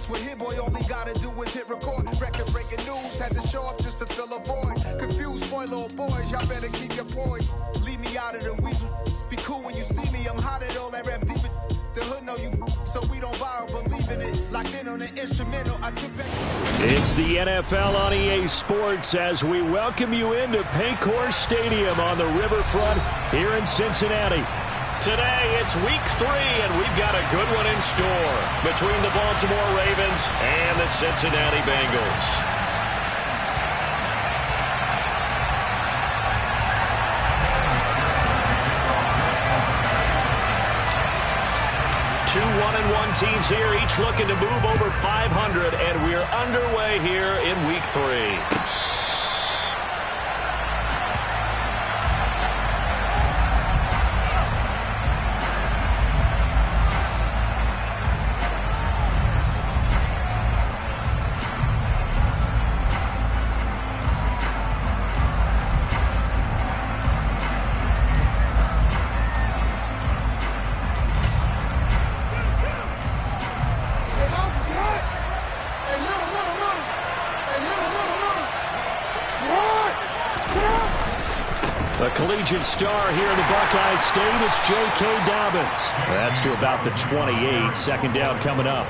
What Hit Boy only gotta do is hit record. Record breaking news, had to show up just to fill a void. Confused, spoiled boys, y'all better keep your poise. Leave me out of the weasel. Be cool when you see me, I'm hot at all that rap deep. The hood know you, so we don't borrow, believe in it. Locked in on the instrumental, I took back. It's the NFL on EA Sports as we welcome you into Paycor Stadium on the riverfront here in Cincinnati. Today, it's week 3, and we've got a good one in store between the Baltimore Ravens and the Cincinnati Bengals. 2 1-1 teams here, each looking to move over 500, and we're underway here in week 3. The collegiate star here in the Buckeye State, it's J.K. Dobbins. That's to about the 28. Second down coming up.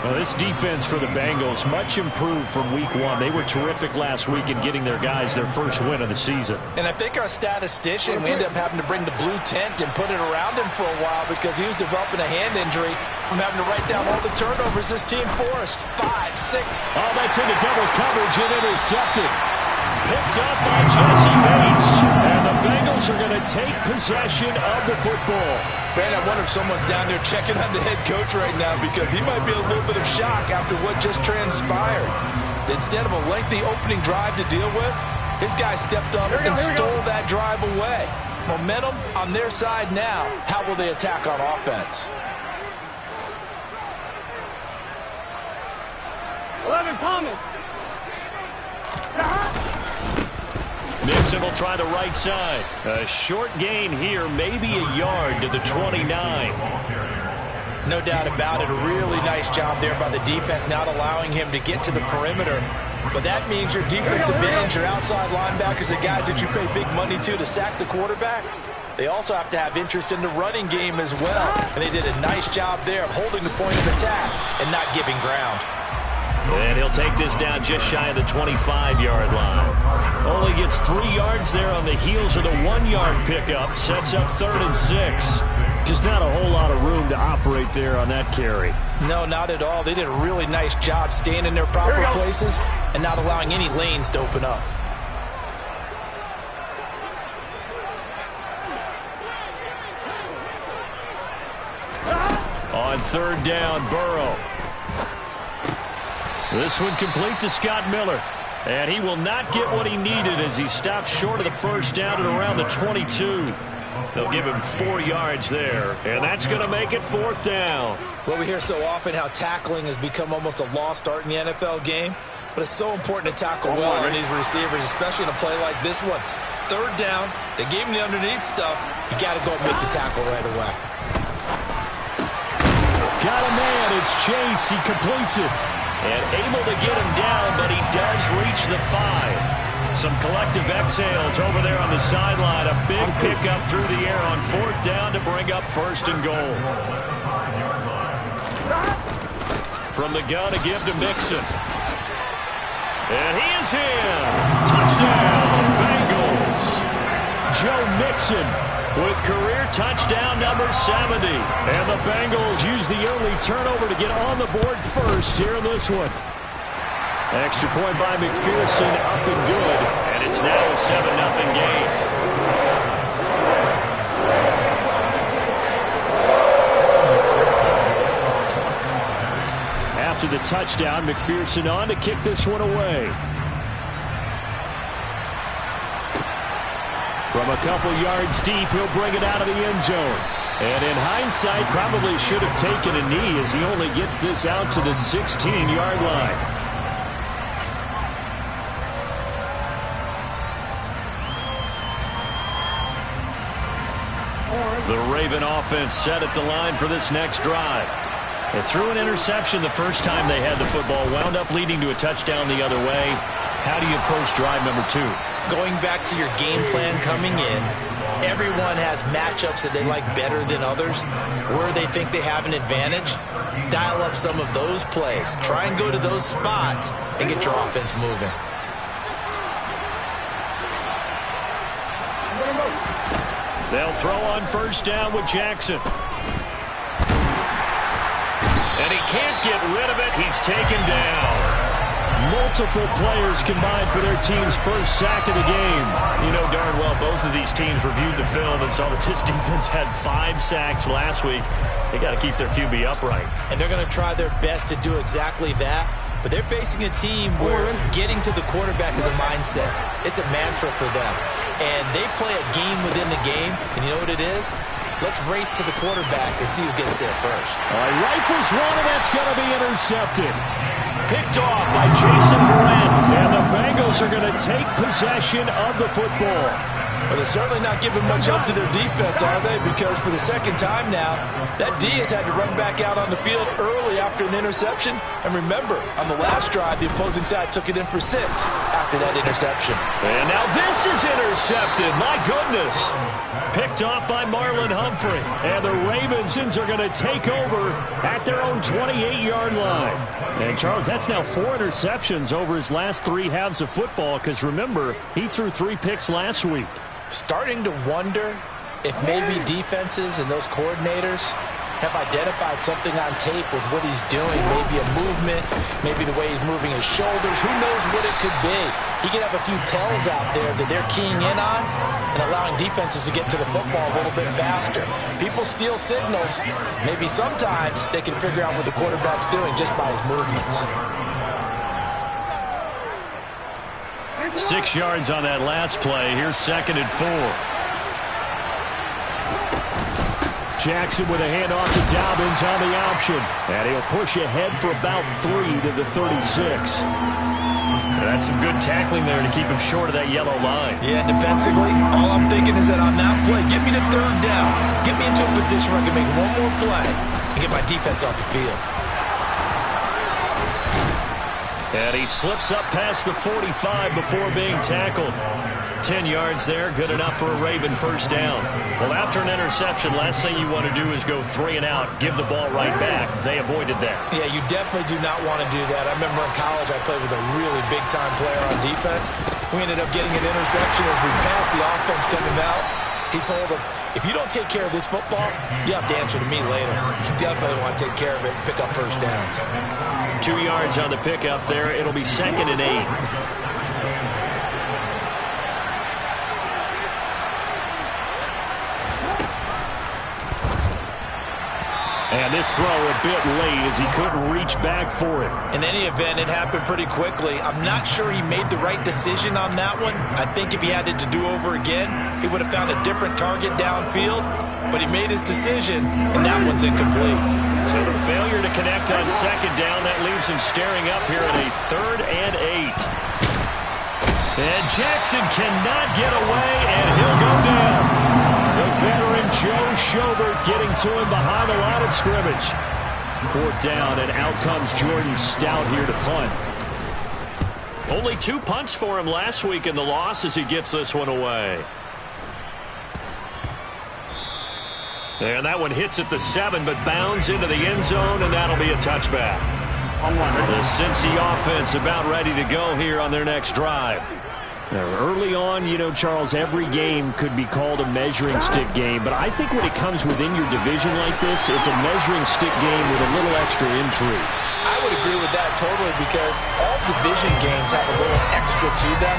Well, this defense for the Bengals, much improved from week 1. They were terrific last week in getting their guys their first win of the season. And I think our statistician, we ended up having to bring the blue tent and put it around him for a while because he was developing a hand injury from having to write down all the turnovers this team forced. 5, 6. Oh, that's into double coverage and intercepted. Picked up by Jesse Bates. And the Bengals are going to take possession of the football. Man, I wonder if someone's down there checking on the head coach right now because he might be in a little bit of shock after what just transpired. Instead of a lengthy opening drive to deal with, his guy stepped up and stole that drive away. Momentum on their side now. How will they attack on offense? 11 Thomas. Nixon will try the right side. A short gain here, maybe a yard to the 29. No doubt about it. A really nice job there by the defense, not allowing him to get to the perimeter. But that means your defensive ends, your outside linebackers, the guys that you pay big money to sack the quarterback, they also have to have interest in the running game as well. And they did a nice job there of holding the point of attack and not giving ground. And he'll take this down just shy of the 25-yard line. Only gets 3 yards there on the heels of the 1-yard pickup. Sets up 3rd and 6. Just not a whole lot of room to operate there on that carry. No, not at all. They did a really nice job staying in their proper places and not allowing any lanes to open up. On 3rd down, Burrow. This one complete to Scott Miller. And he will not get what he needed as he stopped short of the first down at around the 22. They'll give him 4 yards there. And that's going to make it 4th down. Well, we hear so often how tackling has become almost a lost art in the NFL game. But it's so important to tackle well on these receivers, especially in a play like this one. 3rd down, they gave him the underneath stuff. You got to go and make the tackle right away. Got a man. It's Chase. He completes it. And able to get him down, but he does reach the 5. Some collective exhales over there on the sideline. A big pickup through the air on 4th down to bring up 1st and goal. From the gun, a give to Mixon. And he is in. Touchdown, Bengals. Joe Mixon with career touchdown number 70. And the Bengals use the early turnover to get on the board first here in this one. Extra point by McPherson, up and good. And it's now a 7-0 game. After the touchdown, McPherson on to kick this one away. From a couple yards deep, he'll bring it out of the end zone. And in hindsight, probably should have taken a knee as he only gets this out to the 16-yard line. The Raven offense set at the line for this next drive. They threw an interception the first time they had the football, wound up leading to a touchdown the other way. How do you approach drive number 2? Going back to your game plan coming in, everyone has matchups that they like better than others, where they think they have an advantage. Dial up some of those plays. Try and go to those spots and get your offense moving. They'll throw on first down with Jackson. And he can't get rid of it. He's taken down. Multiple players combined for their team's first sack of the game. You know darn well both of these teams reviewed the film and saw that this defense had 5 sacks last week. They got to keep their QB upright. And they're going to try their best to do exactly that. But they're facing a team where getting to the quarterback is a mindset. It's a mantra for them. And they play a game within the game. And you know what it is? Let's race to the quarterback and see who gets there first. Rifles one, and that's going to be intercepted. Picked off by Jason Verrett. And the Bengals are going to take possession of the football. Well, they're certainly not giving much up to their defense, are they? Because for the second time now, that D has had to run back out on the field early after an interception. And remember, on the last drive, the opposing side took it in for 6 after that interception. And now this is intercepted. My goodness. Picked off by Marlon Humphrey. And the Ravens are going to take over at their own 28-yard line. And, Charles, that's now 4 interceptions over his last 3 halves of football. Because, remember, he threw 3 picks last week. Starting to wonder if maybe defenses and those coordinators have identified something on tape with what he's doing. Maybe a movement, maybe the way he's moving his shoulders. Who knows what it could be? He could have a few tells out there that they're keying in on and allowing defenses to get to the football a little bit faster. People steal signals. Maybe sometimes they can figure out what the quarterback's doing just by his movements. 6 yards on that last play. Here's 2nd and 4. Jackson with a handoff to Dobbins on the option. And he'll push ahead for about 3 to the 36. That's some good tackling there to keep him short of that yellow line. Yeah, defensively, all I'm thinking is that on that play, get me to 3rd down. Get me into a position where I can make one more play and get my defense off the field. And he slips up past the 45 before being tackled. 10 yards there, good enough for a Raven first down. Well, after an interception, last thing you want to do is go 3 and out, give the ball right back. They avoided that. Yeah, you definitely do not want to do that. I remember in college I played with a really big-time player on defense. We ended up getting an interception as we passed the offense coming out. He told him, if you don't take care of this football, you have to answer to me later. You definitely want to take care of it and pick up first downs. 2 yards on the pickup there. It'll be 2nd and 8. And this throw a bit late as he couldn't reach back for it. In any event, it happened pretty quickly. I'm not sure he made the right decision on that one. I think if he had it to do over again, he would have found a different target downfield. But he made his decision, and that one's incomplete. So the failure to connect on 2nd down, that leaves him staring up here at a 3rd and 8. And Jackson cannot get away, and he'll go down. The veteran Joe Schobert getting to him behind the line of scrimmage. 4th down, and out comes Jordan Stout here to punt. Only 2 punts for him last week in the loss as he gets this one away. And that one hits at the 7, but bounds into the end zone, and that'll be a touchback. The Cincy offense about ready to go here on their next drive. Early on, you know, Charles, every game could be called a measuring stick game, but I think when it comes within your division like this, it's a measuring stick game with a little extra intrigue. I would agree with that totally because all division games have a little extra to them.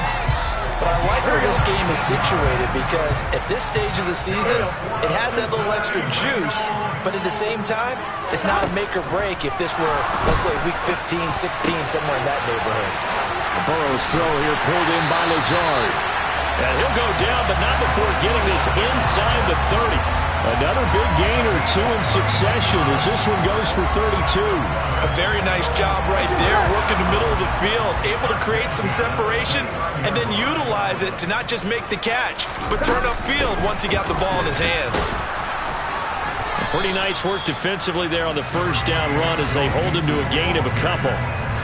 But I like where this game is situated because at this stage of the season, it has that little extra juice, but at the same time, it's not a make or break if this were, let's say, week 15, 16, somewhere in that neighborhood. Burrow's throw here pulled in by Lazard. And he'll go down, but not before getting this inside the 30. Another big gain or 2 in succession as this one goes for 32. A very nice job right there, working the middle of the field, able to create some separation and then utilize it to not just make the catch, but turn upfield once he got the ball in his hands. Pretty nice work defensively there on the first down run as they hold him to a gain of a couple.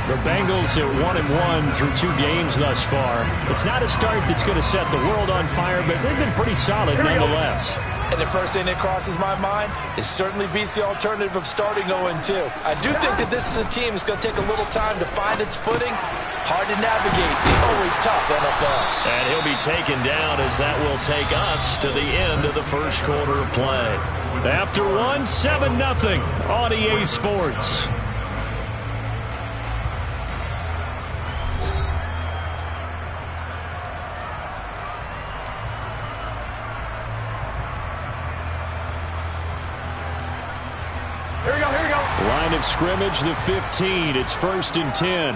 The Bengals at 1-1 through 2 games thus far. It's not a start that's going to set the world on fire, but they've been pretty solid nonetheless. And the first thing that crosses my mind, it certainly beats the alternative of starting 0-2. I do think that this is a team that's going to take a little time to find its footing. Hard to navigate. Always tough, NFL. And he'll be taken down as that will take us to the end of the first quarter of play. After 7-0 on EA Sports. Line of scrimmage, the 15. It's 1st and 10.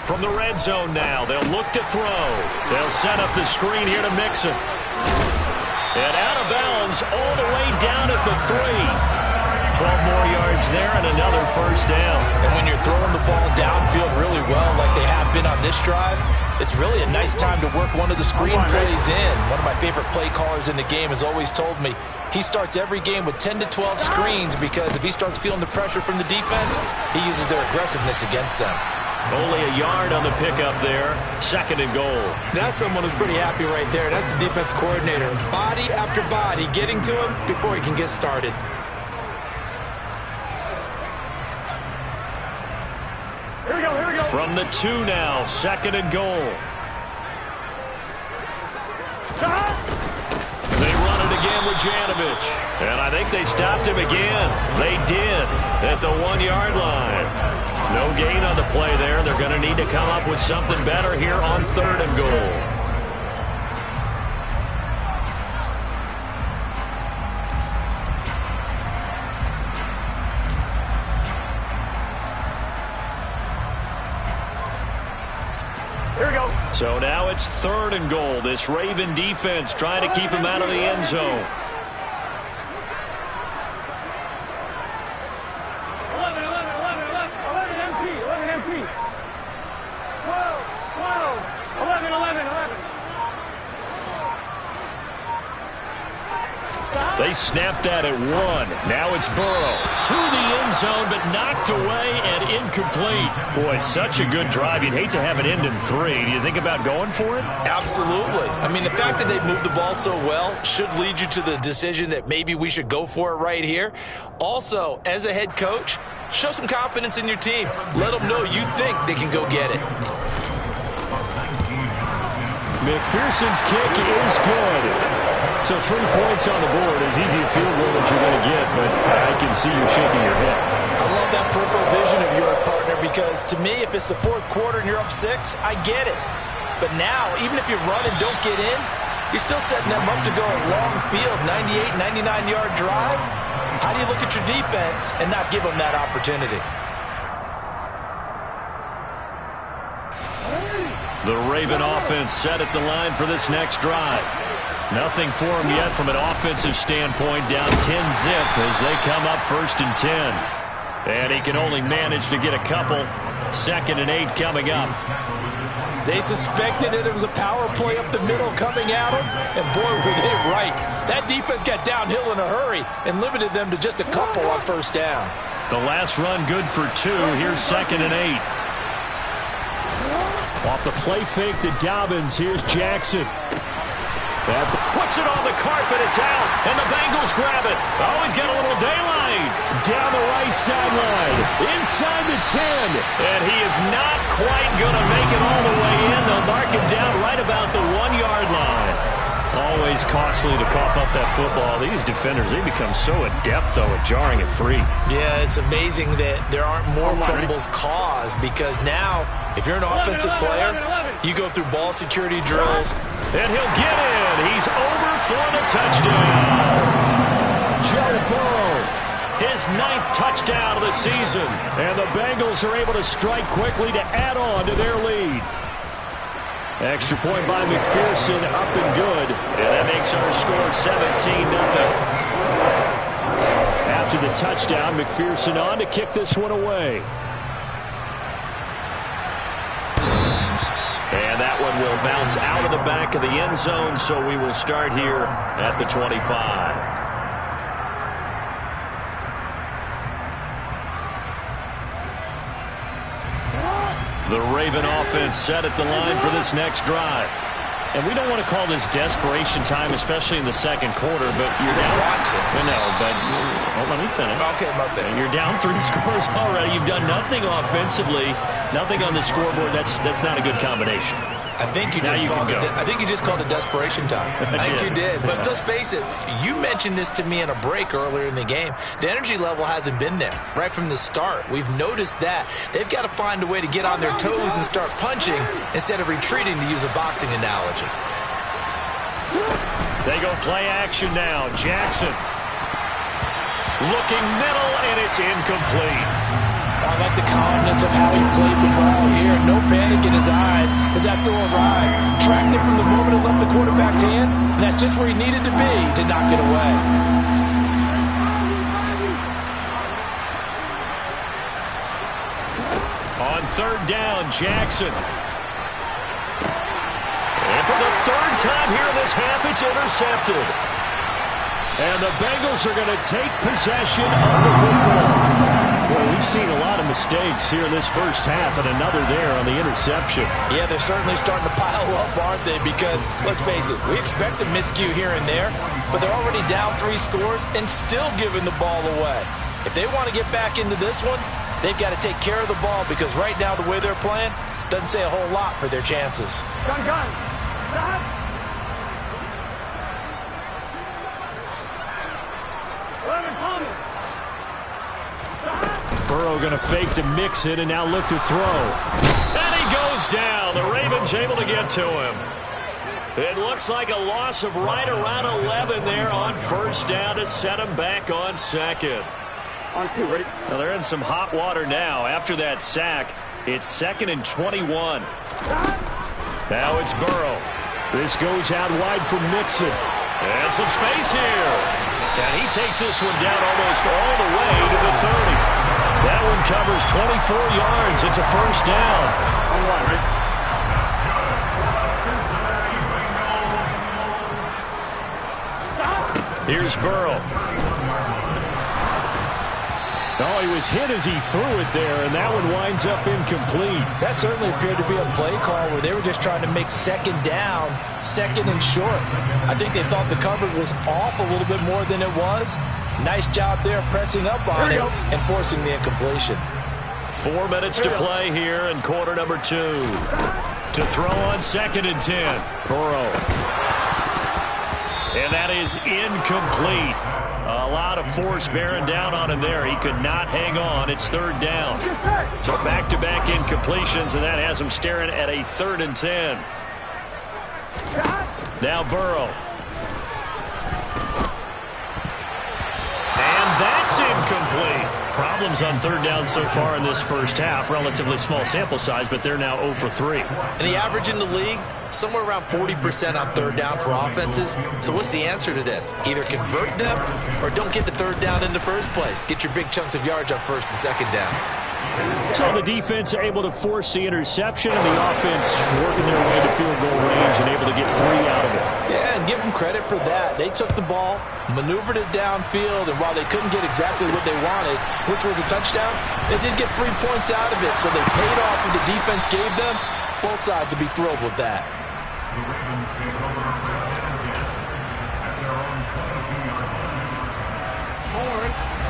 From the red zone now, they'll look to throw. They'll set up the screen here to Mixon. And out of bounds all the way down at the 3. 12 more yards there and another first down. And when you're throwing the ball downfield really well like they have been on this drive, it's really a nice time to work one of the screen plays in. One of my favorite play callers in the game has always told me he starts every game with 10 to 12 screens because if he starts feeling the pressure from the defense, he uses their aggressiveness against them. Only a yard on the pickup there. 2nd and goal. That's someone who's pretty happy right there. That's the defense coordinator. Body after body getting to him before he can get started. Here we go. From the 2 now, 2nd and goal. They run it again with Janovich. And I think they stopped him again. They did at the 1-yard line. No gain on the play there. They're going to need to come up with something better here on 3rd and goal. So now it's 3rd and goal. This Raven defense trying to keep him out of the end zone. 11 empty. 12, 11. They snapped that at 1. Now it's Burrow to the end zone, but knocked away and incomplete. Boy, such a good drive. You'd hate to have it end in 3. Do you think about going for it? Absolutely. I mean, the fact that they moved the ball so well should lead you to the decision that maybe we should go for it right here. Also, as a head coach, show some confidence in your team. Let them know you think they can go get it. McPherson's kick is good. So 3 points on the board, as easy a field goal as you're going to get, but I can see you shaking your head. I love that peripheral vision of yours, partner, because to me, if it's the 4th quarter and you're up 6, I get it. But now, even if you run and don't get in, you're still setting them up to go a long field, 98, 99-yard drive. How do you look at your defense and not give them that opportunity? The Raven offense set at the line for this next drive. Nothing for him yet from an offensive standpoint, down 10-zip as they come up 1st and 10. And he can only manage to get a couple. 2nd and 8 coming up. They suspected that it was a power play up the middle coming at them, and boy, were they right. That defense got downhill in a hurry and limited them to just a couple on 1st down. The last run good for 2. Here's 2nd and 8. Off the play fake to Dobbins. Here's Jackson. That puts it on the carpet. It's out, and the Bengals grab it. Oh, he's got a little daylight. Down the right sideline. Inside the 10. And he is not quite going to make it all the way in. They'll mark him down right about the 1-yard line. Always costly to cough up that football. These defenders, they become so adept, though, at jarring it free. Yeah, it's amazing that there aren't more fumbles caused because now, if you're an offensive player, you go through ball security drills. And he'll get in. He's over for the touchdown. Joe Burrow, his 9th touchdown of the season. And the Bengals are able to strike quickly to add on to their lead. Extra point by McPherson, up and good. And that makes our score 17-0. After the touchdown, McPherson on to kick this one away. And that one will bounce out of the back of the end zone, so we will start here at the 25. The Raven offense set at the line for this next drive. And we don't want to call this desperation time, especially in the second quarter, but you're down. Let me finish. Okay, my bad. You're down 3 scores already. You've done nothing offensively, nothing on the scoreboard. That's not a good combination. I think you just called it desperation time. I think you did. But let's face it, you mentioned this to me in a break earlier in the game. The energy level hasn't been there right from the start. We've noticed that. They've got to find a way to get on their toes and start punching instead of retreating, to use a boxing analogy. They go play action now. Jackson looking middle, and it's incomplete. I like the calmness of how he played the ball here. No panic in his eyes as that throw arrived. Tracked it from the moment it left the quarterback's hand, and that's just where he needed to be to knock it away. On third down, Jackson. And for the third time here in this half, it's intercepted. And the Bengals are going to take possession of the football. Well, we've seen a lot of mistakes here in this first half, and another there on the interception. Yeah, they're certainly starting to pile up, aren't they? Because, let's face it, we expect a miscue here and there, but they're already down 3 scores and still giving the ball away. If they want to get back into this one, they've got to take care of the ball, because right now the way they're playing doesn't say a whole lot for their chances. Gun. Stop. Burrow going to fake to mix it and now look to throw. And he goes down. The Ravens able to get to him. It looks like a loss of right around 11 there on first down to set him back on second. On 2, ready? Well, they're in some hot water now. After that sack, it's 2nd and 21. Now it's Burrow. This goes out wide for Mixon. And some space here. And he takes this one down almost all the way to the 30. That one covers 24 yards. It's a first down. On 1, ready? Here's Burrow. Oh, he was hit as he threw it there, and that one winds up incomplete. That certainly appeared to be a play call where they were just trying to make second down, second and short. I think they thought the coverage was off a little bit more than it was. Nice job there pressing up on it and forcing the incompletion. 4 minutes to play here in quarter number 2. To throw on 2nd and 10. Burrow. And that is incomplete. A lot of force bearing down on him there. He could not hang on. It's 3rd down. So back-to-back incompletions, and that has him staring at a 3rd and 10. Now Burrow. And that's incomplete. Problems on 3rd down so far in this first half. Relatively small sample size, but they're now 0 for 3. And the average in the league, somewhere around 40% on 3rd down for offenses. So what's the answer to this? Either convert them or don't get the 3rd down in the first place. Get your big chunks of yards on 1st and 2nd down. So the defense able to force the interception, and the offense working their way to field goal range and able to get 3 out of it. Yeah, and give them credit for that. They took the ball, maneuvered it downfield, and while they couldn't get exactly what they wanted, which was a touchdown, they did get 3 points out of it. So they paid off what the defense gave them. Both sides will be thrilled with that.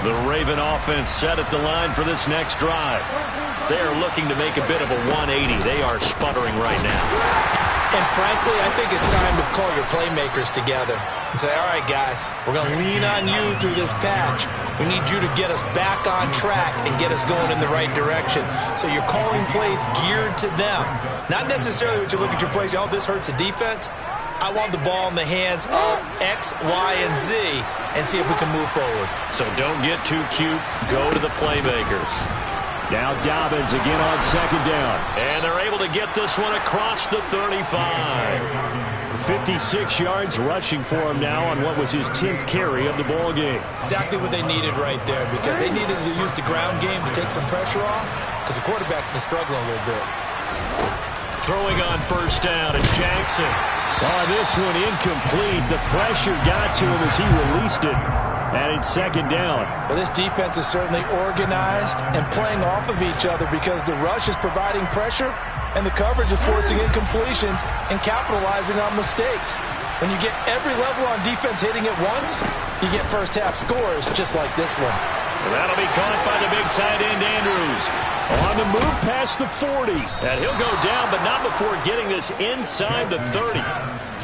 The Raven offense set at the line for this next drive. They are looking to make a bit of a 180. They are sputtering right now. And frankly, I think it's time to call your playmakers together and say, all right, guys, we're going to lean on you through this patch. We need you to get us back on track and get us going in the right direction. So you're calling plays geared to them. Not necessarily what you look at your plays, oh, this hurts the defense. I want the ball in the hands of X, Y, and Z and see if we can move forward. So don't get too cute. Go to the playmakers. Now Dobbins again on 2nd down. And they're able to get this one across the 35. 56 yards rushing for him now on what was his 10th carry of the ball game. Exactly what they needed right there, because they needed to use the ground game to take some pressure off, because the quarterback's been struggling a little bit. Throwing on first down, it's Jackson. Oh, this one incomplete. The pressure got to him as he released it. And it's second down. Well, this defense is certainly organized and playing off of each other because the rush is providing pressure and the coverage is forcing incompletions and capitalizing on mistakes. When you get every level on defense hitting at once, you get first half scores just like this one. And that'll be caught by the big tight end, Andrews. On the move past the 40. And he'll go down, but not before getting this inside the 30.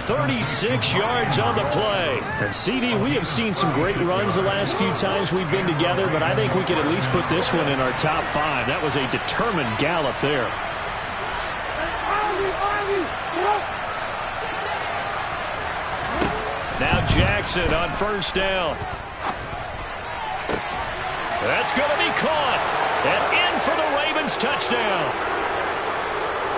36 yards on the play. And CD, we have seen some great runs the last few times we've been together, but I think we could at least put this one in our top 5. That was a determined gallop there. Now Jackson on first down. That's going to be caught. And in for the Ravens touchdown.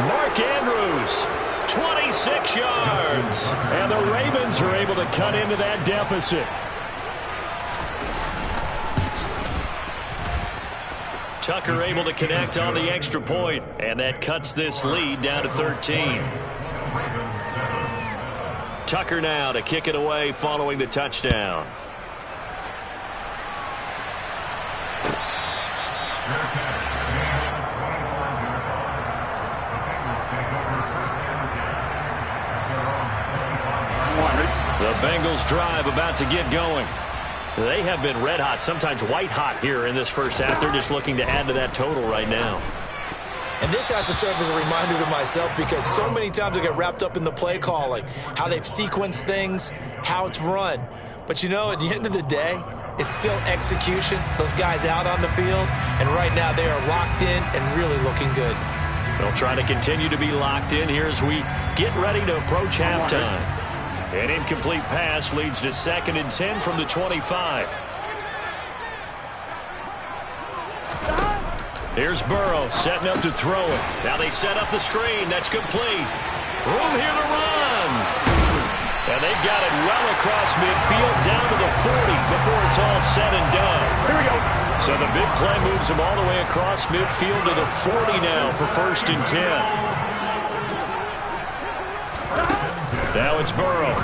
Mark Andrews, 26 yards. And the Ravens are able to cut into that deficit. Tucker able to connect on the extra point. And that cuts this lead down to 13. Tucker now to kick it away following the touchdown. The Bengals drive about to get going. They have been red hot, sometimes white hot here in this first half. They're just looking to add to that total right now. And this has to serve as a reminder to myself because so many times I get wrapped up in the play calling, how they've sequenced things, how it's run. But, you know, at the end of the day, it's still execution. Those guys out on the field, and right now they are locked in and really looking good. They'll try to continue to be locked in here as we get ready to approach halftime. An incomplete pass leads to 2nd and 10 from the 25. Here's Burrow setting up to throw it. Now they set up the screen. That's complete. Room here to run. And they've got it well across midfield down to the 40 before it's all said and done. Here we go. So the big play moves them all the way across midfield to the 40 now for 1st and 10. Now it's Burrow.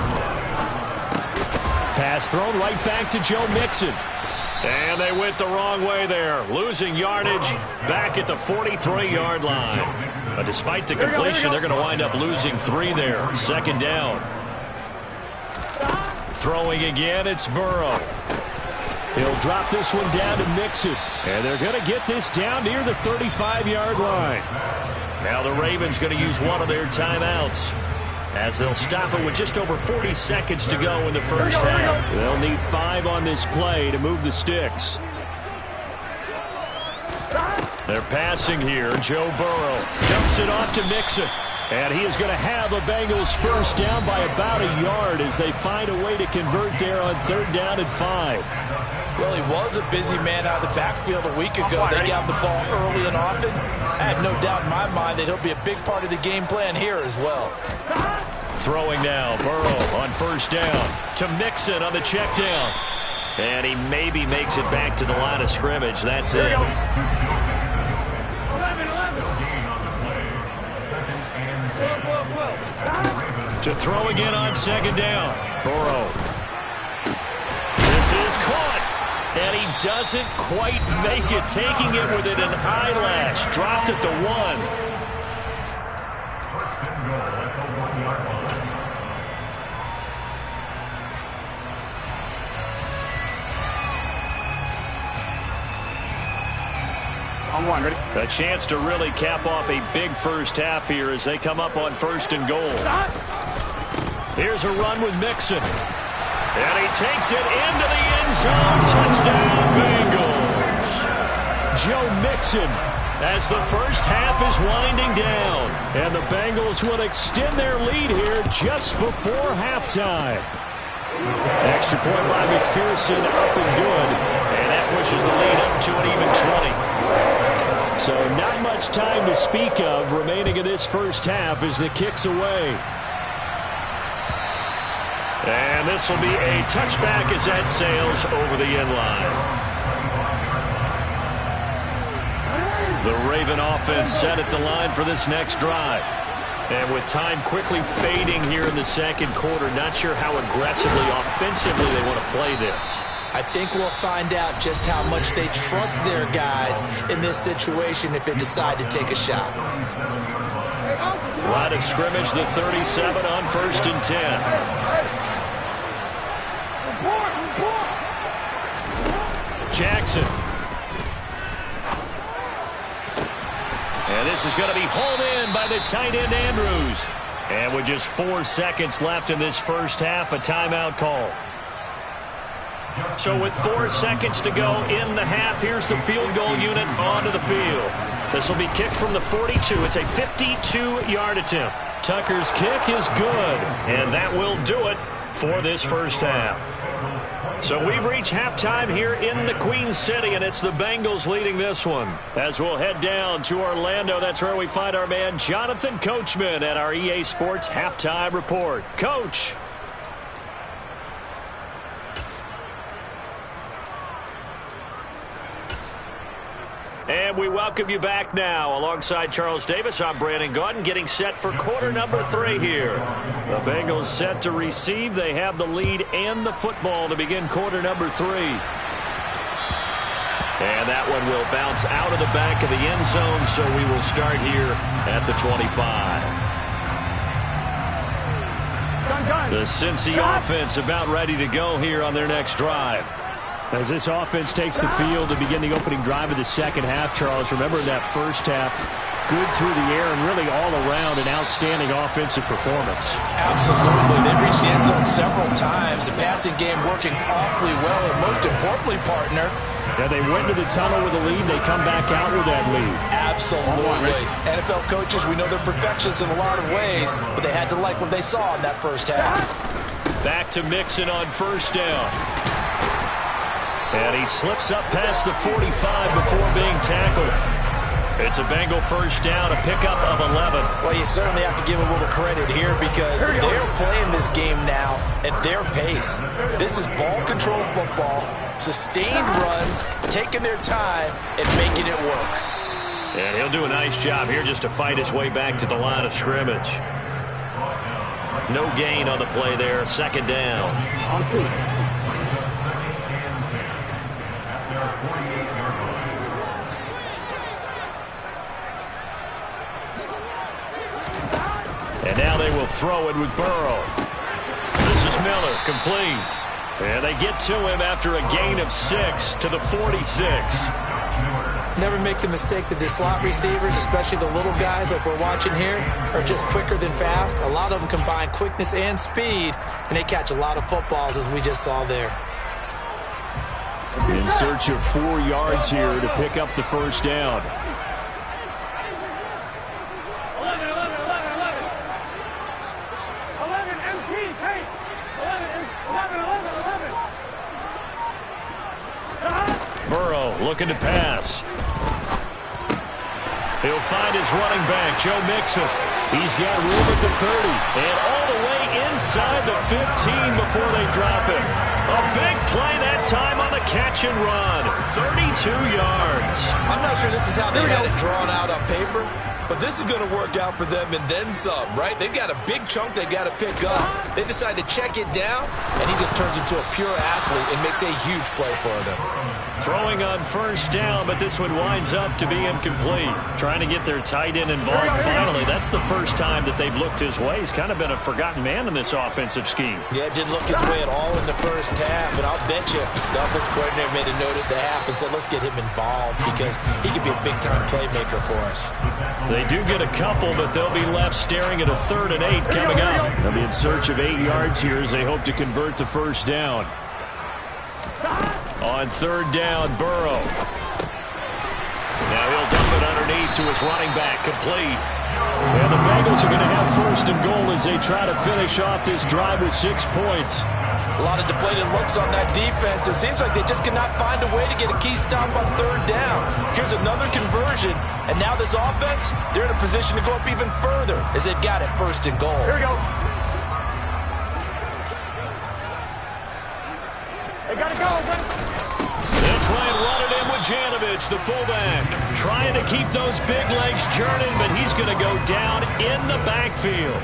Pass thrown right back to Joe Mixon. And they went the wrong way there, losing yardage back at the 43-yard line. But despite the completion, they're going to wind up losing 3 there. 2nd down. Throwing again, it's Burrow. He'll drop this one down to Mixon. And they're going to get this down near the 35-yard line. Now the Ravens going to use one of their timeouts, as they'll stop it with just over 40 seconds to go in the first half. They'll need 5 on this play to move the sticks. They're passing here. Joe Burrow dumps it off to Mixon. And he is going to have the Bengals first down by about a yard as they find a way to convert there on 3rd down and 5. Well, he was a busy man out of the backfield a week ago. They got the ball early and often. I have no doubt in my mind that he'll be a big part of the game plan here as well. Throwing now, Burrow on 1st down to Mixon on the check down. And he maybe makes it back to the line of scrimmage. That's it. To throw again on 2nd down. Burrow. This is caught. And he doesn't quite make it, taking it within an eyelash. Dropped at the 1. On 1, ready? A chance to really cap off a big first half here as they come up on 1st and goal. Here's a run with Mixon. And he takes it into the end zone. Touchdown, Bengals. Joe Mixon as the first half is winding down. And the Bengals will extend their lead here just before halftime. Extra point by McPherson, up and good. And that pushes the lead up to an even 20. So not much time to speak of remaining in this first half as the kick's away. And this will be a touchback as that sails over the end line. The Raven offense set at the line for this next drive. And with time quickly fading here in the second quarter, not sure how aggressively, offensively they want to play this. I think we'll find out just how much they trust their guys in this situation if they decide to take a shot. Line of scrimmage, the 37 on 1st and 10. Jackson. And this is going to be hauled in by the tight end, Andrews. And with just 4 seconds left in this first half, a timeout call. So with 4 seconds to go in the half, here's the field goal unit onto the field. This will be kicked from the 42. It's a 52-yard attempt. Tucker's kick is good, and that will do it for this first half. So we've reached halftime here in the Queen City, and it's the Bengals leading this one. As we'll head down to Orlando, that's where we find our man Jonathan Coachman at our EA Sports Halftime Report. Coach. And we welcome you back now. Alongside Charles Davis, I'm Brandon Gaudin, getting set for quarter number 3 here. The Bengals set to receive. They have the lead and the football to begin quarter number 3. And that one will bounce out of the back of the end zone, so we will start here at the 25. The Cincy offense about ready to go here on their next drive. As this offense takes the field to begin the opening drive of the second half, Charles, remember in that first half, good through the air and really all around an outstanding offensive performance. Absolutely. They reached the end zone several times. The passing game working awfully well, and most importantly, partner, yeah, they went to the tunnel with a lead. They come back out with that lead. Absolutely. NFL coaches, we know they're perfectionists in a lot of ways, but they had to like what they saw in that first half. Back to Mixon on first down. And he slips up past the 45 before being tackled. It's a Bengal first down, a pickup of 11. Well, you certainly have to give a little credit here because they're playing this game now at their pace. This is ball control football, sustained runs, taking their time, and making it work. And he'll do a nice job here just to fight his way back to the line of scrimmage. No gain on the play there, second down. And now they will throw it with Burrow. This is Miller, complete. And they get to him after a gain of 6 to the 46. Never make the mistake that the slot receivers, especially the little guys like we're watching here, are just quicker than fast. A lot of them combine quickness and speed, and they catch a lot of footballs, as we just saw there. In search of 4 yards here to pick up the first down. Burrow looking to pass. He'll find his running back, Joe Mixon. He's got room at the 30 and all the way inside the 15 before they drop him. A big play that time on the catch and run. 32 yards. I'm not sure this is how they had it drawn out on paper, but this is going to work out for them and then some, right? They've got a big chunk they got to pick up. They decide to check it down, and he just turns into a pure athlete and makes a huge play for them. Throwing on first down, but this one winds up to be incomplete. Trying to get their tight end involved finally. That's the first time that they've looked his way. He's kind of been a forgotten man in this offensive scheme. Yeah, it didn't look his way at all in the first half, and I'll bet you the offense coordinator made a note at the half and said, let's get him involved because he could be a big-time playmaker for us. They do get a couple, but they'll be left staring at a 3rd and 8 coming up. They'll be in search of 8 yards here as they hope to convert the first down. On 3rd down, Burrow. Now he'll dump it underneath to his running back, complete. And the Bengals are going to have 1st and goal as they try to finish off this drive with 6 points. A lot of deflated looks on that defense. It seems like they just cannot find a way to get a key stop on 3rd down. Here's another conversion, and now this offense, they're in a position to go up even further as they've got it 1st and goal. Here we go. They got to go. They'll try and run it in with Bogdanovich, the fullback, trying to keep those big legs churning, but he's going to go down in the backfield.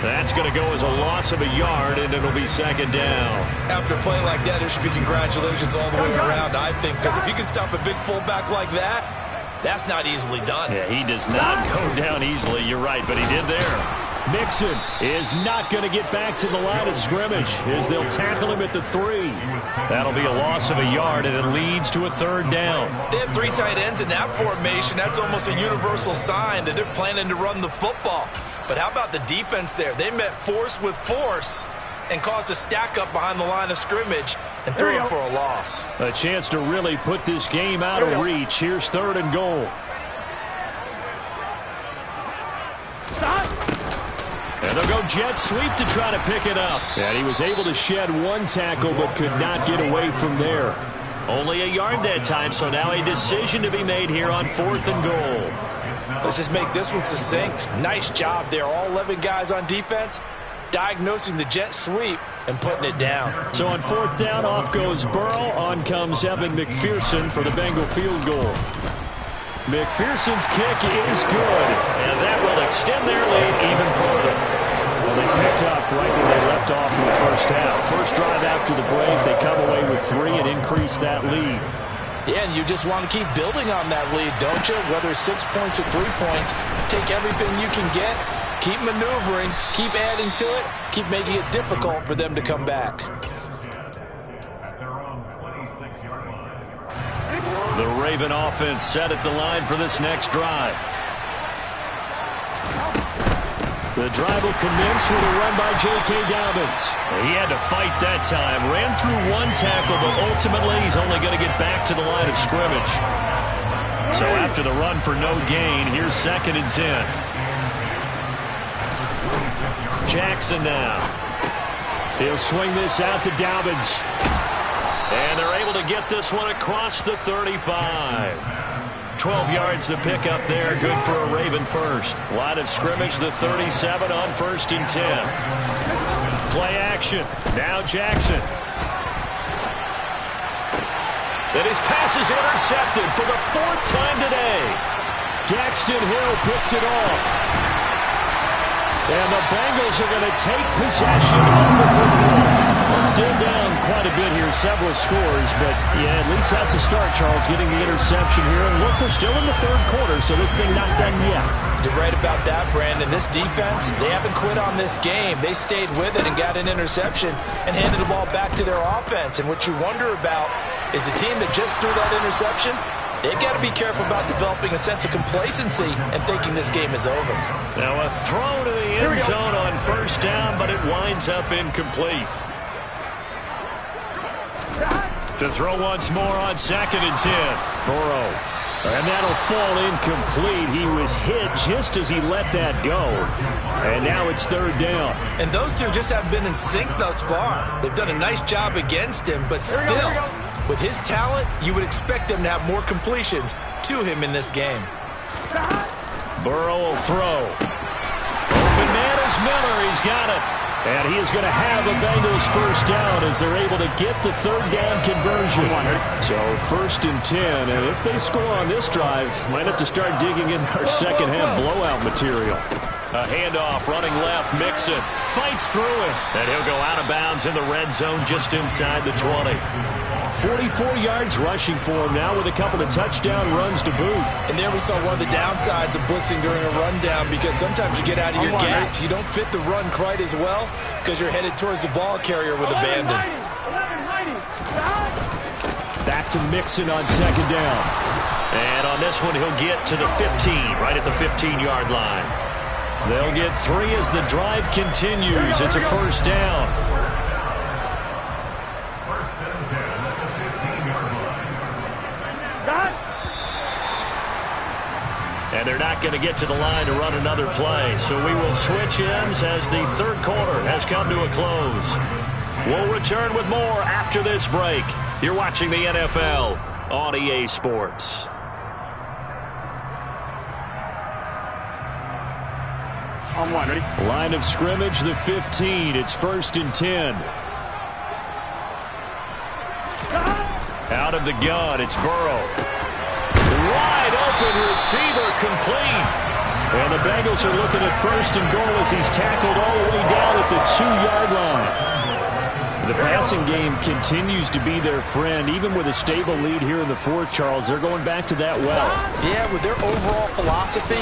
That's going to go as a loss of a yard, and it'll be second down. After a play like that, there should be congratulations all the way around, I think, because if you can stop a big fullback like that, that's not easily done. Yeah, he does not go down easily. You're right, but he did there. Mixon is not going to get back to the line of scrimmage as they'll tackle him at the 3. That'll be a loss of a yard, and it leads to a third down. They have 3 tight ends in that formation. That's almost a universal sign that they're planning to run the football. But how about the defense there? They met force with force and caused a stack up behind the line of scrimmage and threw it for a loss. A chance to really put this game out of reach. Here's 3rd and goal. And they'll go jet sweep to try to pick it up. And he was able to shed 1 tackle but could not get away from there. Only a yard that time, so now a decision to be made here on 4th and goal. Let's just make this one succinct. Nice job there. All 11 guys on defense diagnosing the jet sweep and putting it down. So on 4th down, off goes Burrow. On comes Evan McPherson for the Bengal field goal. McPherson's kick is good, and that will extend their lead even further. Well, they picked up right where they left off in the first half. First drive after the break, they come away with 3 and increase that lead. Yeah, and you just want to keep building on that lead, don't you? Whether it's 6 points or 3 points, take everything you can get, keep maneuvering, keep adding to it, keep making it difficult for them to come back. The Raven offense set at the line for this next drive. The drive will commence with a run by J.K. Dobbins. He had to fight that time. Ran through 1 tackle, but ultimately he's only going to get back to the line of scrimmage. So after the run for no gain, here's 2nd and 10. Jackson now. He'll swing this out to Dobbins. And they're able to get this one across the 35. 12 yards to pick up there. Good for a Raven first. Line of scrimmage, the 37 on 1st and 10. Play action. Now Jackson. And his pass is intercepted for the 4th time today. Daxton Hill picks it off. And the Bengals are going to take possession of the football. Still down quite a bit here, several scores, but yeah, at least that's a start, Charles, getting the interception here. And look, we're still in the 3rd quarter, so this thing not done yet. You're right about that, Brandon. This defense, they haven't quit on this game. They stayed with it and got an interception and handed the ball back to their offense. And what you wonder about is the team that just threw that interception, they've got to be careful about developing a sense of complacency and thinking this game is over. Now a throw to the end zone on 1st down, but it winds up incomplete. To throw once more on 2nd and 10. Burrow. And that'll fall incomplete. He was hit just as he let that go. And now it's 3rd down. And those two just haven't been in sync thus far. They've done a nice job against him, but still, with his talent, you would expect them to have more completions to him in this game. Burrow will throw. Open man is Miller. He's got it. And he is going to have a Bengals first down as they're able to get the 3rd down conversion. So 1st and 10, and if they score on this drive, might have to start digging in our second half blowout material. A handoff, running left, Mixon fights through it, and he'll go out of bounds in the red zone just inside the 20. 44 yards rushing for him now with a couple of touchdown runs to boot. And there we saw one of the downsides of blitzing during a rundown, because sometimes you get out of your gates. You don't fit the run quite as well because you're headed towards the ball carrier with abandon. Back to Mixon on 2nd down. And on this one, he'll get to the 15, right at the 15-yard line. They'll get 3 as the drive continues. It's a first down. And they're not going to get to the line to run another play. So we will switch ends as the 3rd quarter has come to a close. We'll return with more after this break. You're watching the NFL on EA Sports. On 1, ready? Line of scrimmage, the 15. It's 1st and 10. Out of the gun, it's Burrow. Wide open receiver complete. And the Bengals are looking at 1st and goal as he's tackled all the way down at the 2-yard line. The passing game continues to be their friend. Even with a stable lead here in the 4th, Charles, they're going back to that well. Yeah, with their overall philosophy,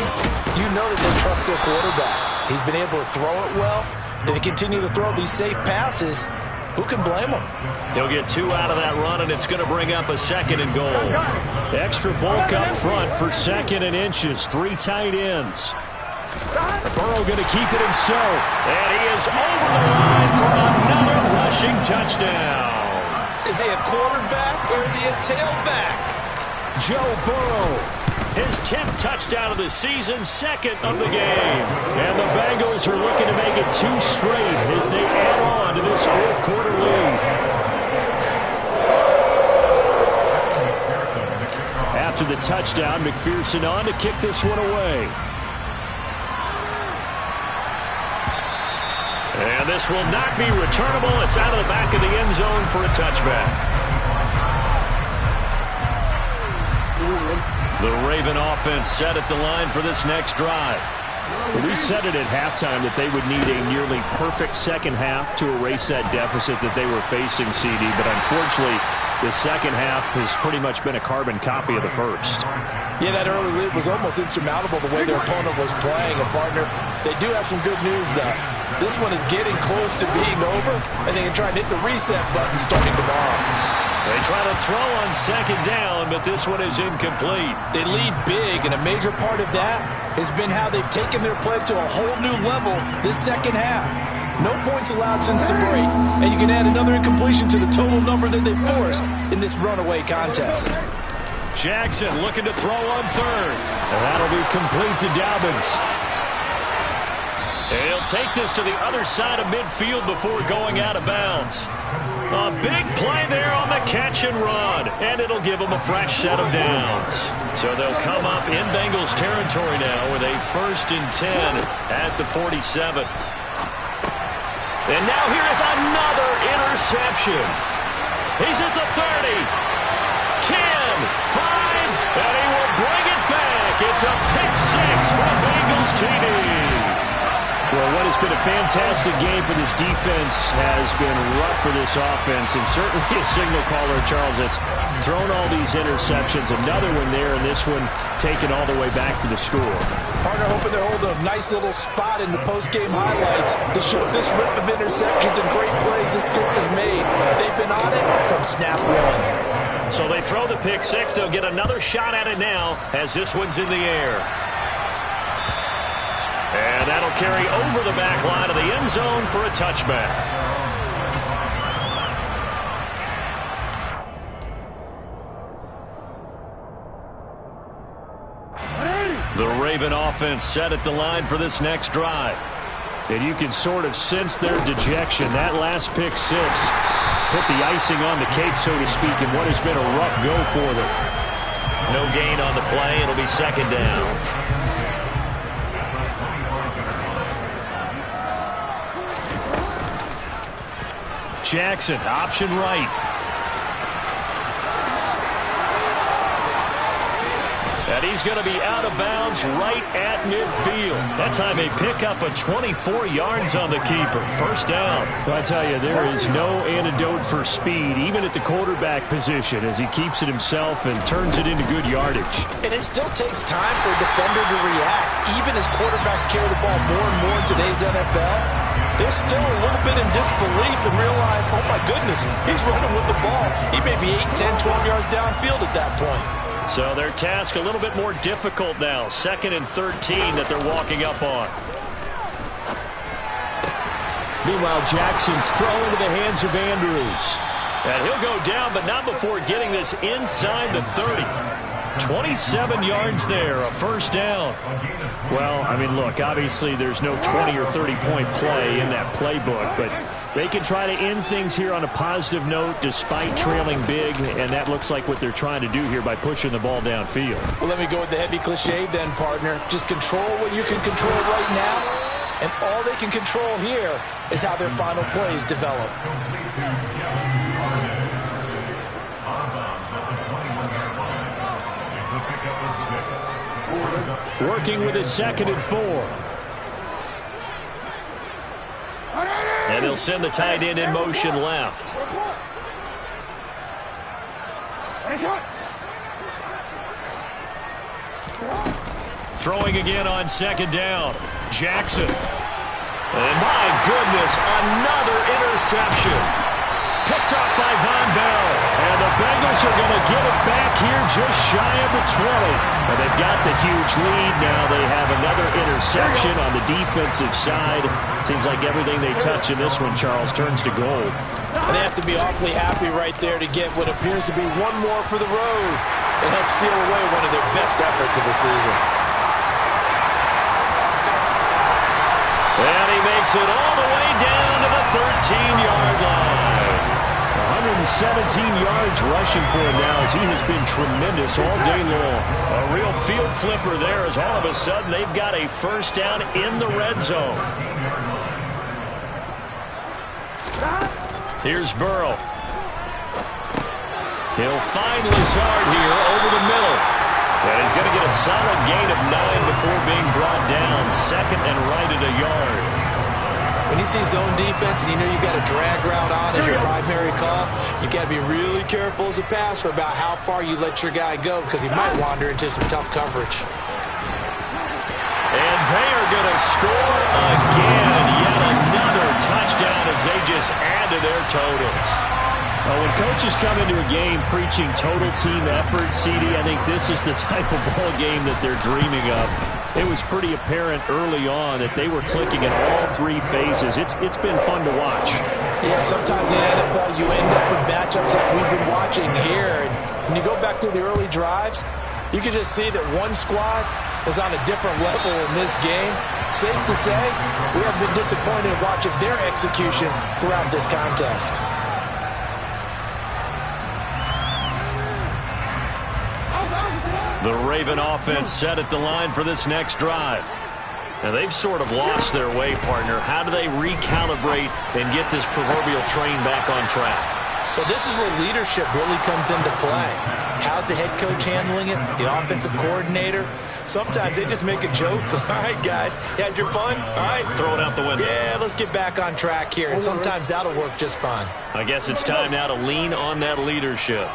you know that they trust their quarterback. He's been able to throw it well. They continue to throw these safe passes. Who can blame him? He'll get 2 out of that run, and it's going to bring up a 2nd and goal. Extra bulk up front for 2nd and inches. 3 tight ends. Burrow going to keep it himself. And he is over the line for another rushing touchdown. Is he a quarterback or is he a tailback? Joe Burrow. His 10th touchdown of the season, 2nd of the game. And the Bengals are looking to make it 2 straight as they add on to this 4th quarter lead. After the touchdown, McPherson on to kick this one away. And this will not be returnable. It's out of the back of the end zone for a touchback. The Raven offense set at the line for this next drive. We said it at halftime that they would need a nearly perfect second half to erase that deficit that they were facing, CD. But unfortunately, the second half has pretty much been a carbon copy of the first. Yeah, that early lead was almost insurmountable the way their opponent was playing. And, partner, they do have some good news, though. This one is getting close to being over, and they can try and hit the reset button starting tomorrow. They try to throw on 2nd down, but this one is incomplete. They lead big, and a major part of that has been how they've taken their play to a whole new level this second half. No points allowed since the break, and you can add another incompletion to the total number that they forced in this runaway contest. Jackson looking to throw on 3rd. And that'll be complete to Dobbins. And he'll take this to the other side of midfield before going out of bounds. A big play there on the catch and run, and it'll give them a fresh set of downs. So they'll come up in Bengals territory now with a 1st and 10 at the 47. And now here is another interception. He's at the 30, 10, 5, and he will bring it back. It's a pick 6 for Bengals TD. Well, what has been a fantastic game for this defense has been rough for this offense, and certainly a signal caller, Charles, that's thrown all these interceptions. Another one there, and this one taken all the way back for the score. Partner hoping they hold a nice little spot in the post-game highlights to show this rip of interceptions and great plays this group has made. They've been on it from snap one. So they throw the pick 6. They'll get another shot at it now as this one's in the air. And that'll carry over the back line of the end zone for a touchback. The Raven offense set at the line for this next drive. And you can sort of sense their dejection. That last pick 6 put the icing on the cake, so to speak, in what has been a rough go for them. No gain on the play. It'll be 2nd down. Jackson, option right. And he's going to be out of bounds right at midfield. That time they pick up a 24 yards on the keeper. 1st down. Well, I tell you, there is no antidote for speed, even at the quarterback position, as he keeps it himself and turns it into good yardage. And it still takes time for a defender to react. Even as quarterbacks carry the ball more and more in today's NFL, they're still a little bit in disbelief and realize, oh my goodness, he's running with the ball. He may be 8, 10, 12 yards downfield at that point. So their task a little bit more difficult now. 2nd and 13 that they're walking up on. Meanwhile, Jackson's thrown into the hands of Andrews. And he'll go down, but not before getting this inside the 30. 27 yards there, a 1st down. Well, I mean, look, obviously there's no 20 or 30-point play in that playbook, but they can try to end things here on a positive note despite trailing big, and that looks like what they're trying to do here by pushing the ball downfield. Well, let me go with the heavy cliche then, partner. Just control what you can control right now, and all they can control here is how their final plays develop. Working with his 2nd and 4. And he'll send the tight end in motion left. Throwing again on 2nd down. Jackson. And my goodness, another interception. Picked up by Von Bell. And the Bengals are going to get it back here just shy of the 20. And they've got the huge lead now. They have another interception on the defensive side. Seems like everything they touch in this one, Charles, turns to gold. And they have to be awfully happy right there to get what appears to be one more for the road and help seal away one of their best efforts of the season. And he makes it all the way down to the 13-yard line. 117 yards rushing for him now as he has been tremendous all day long. A real field flipper there as all of a sudden they've got a first down in the red zone. Here's Burrow. He'll find Lazard here over the middle. And he's going to get a solid gain of 9 before being brought down. 2nd and right at a yard. When you see zone defense and you know you've got a drag route on as your primary call, you've got to be really careful as a passer about how far you let your guy go because he might wander into some tough coverage. And they are going to score again. Yet another touchdown as they just add to their totals. Well, when coaches come into a game preaching total team effort, CD, I think this is the type of ball game that they're dreaming of. It was pretty apparent early on that they were clicking in all 3 phases. It's been fun to watch. Yeah, sometimes in the NFL you end up with matchups like we've been watching here. And when you go back to the early drives, you can just see that one squad is on a different level in this game. Safe to say, we have been disappointed watching their execution throughout this contest. The Raven offense set at the line for this next drive. Now they've sort of lost their way, partner. How do they recalibrate and get this proverbial train back on track? Well, this is where leadership really comes into play. How's the head coach handling it? The offensive coordinator? Sometimes they just make a joke. All right, guys, you had your fun? All right. Throw it out the window. Yeah, let's get back on track here. And sometimes that'll work just fine. I guess it's time now to lean on that leadership.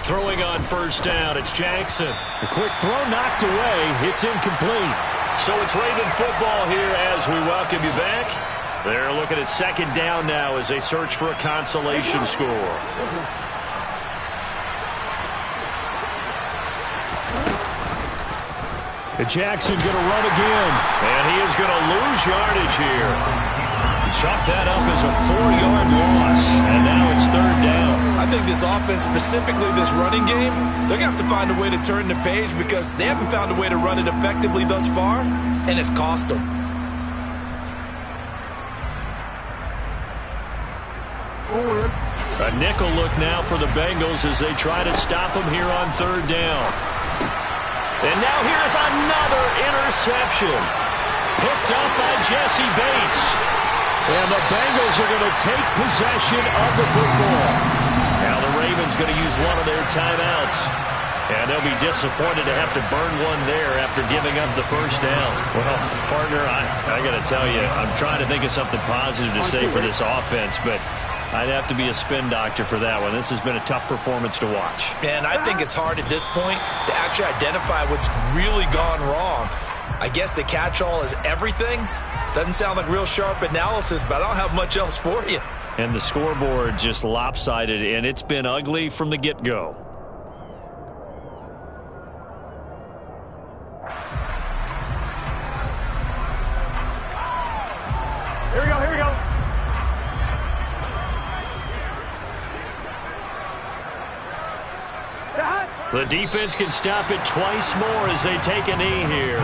Throwing on first down, it's Jackson. The quick throw knocked away. It's incomplete. So it's Raven football here as we welcome you back. They're looking at 2nd down now as they search for a consolation score. And Jackson going to run again. And he is going to lose yardage here. Chalk that up as a 4-yard loss. And now it's 3rd down. I think this offense, specifically this running game, they're going to have to find a way to turn the page because they haven't found a way to run it effectively thus far, and it's cost them. A nickel look now for the Bengals as they try to stop them here on 3rd down. And now here's another interception. Picked up by Jesse Bates. And the Bengals are going to take possession of the football. Now the Ravens going to use one of their timeouts. And they'll be disappointed to have to burn one there after giving up the first down. Well, partner, I got to tell you, I'm trying to think of something positive to say for this offense, but I'd have to be a spin doctor for that one. This has been a tough performance to watch. And I think it's hard at this point to actually identify what's really gone wrong. I guess the catch-all is everything. Doesn't sound like real sharp analysis, but I don't have much else for you. And the scoreboard just lopsided, and it's been ugly from the get-go. Here we go, here we go. The defense can stop it twice more as they take a knee here.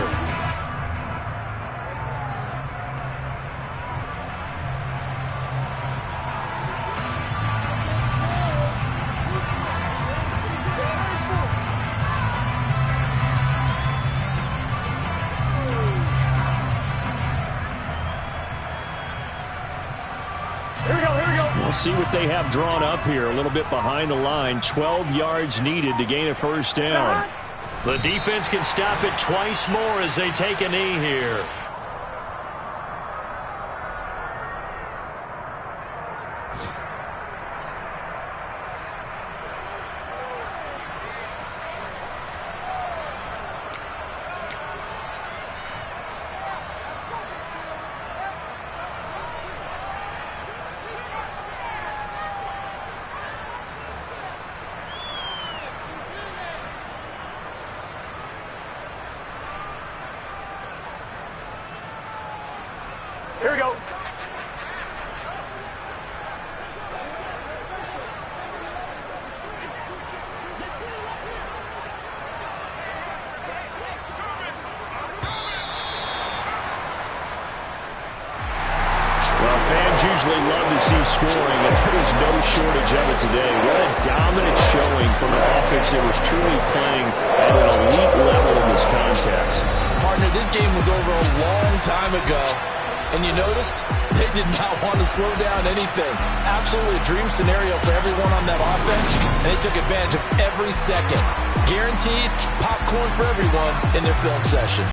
see what they have drawn up here. A little bit behind the line. 12 yards needed to gain a first down. The defense can stop it twice more as they take a knee here. Here we go. Fans usually love to see scoring, and there was no shortage of it today. What a dominant showing from an offense that was truly playing at an elite level in this contest. Partner, this game was over a long time ago, and you noticed they did not want to slow down anything. Absolutely a dream scenario for everyone on that offense, and they took advantage of every second. Guaranteed popcorn for everyone in their film session.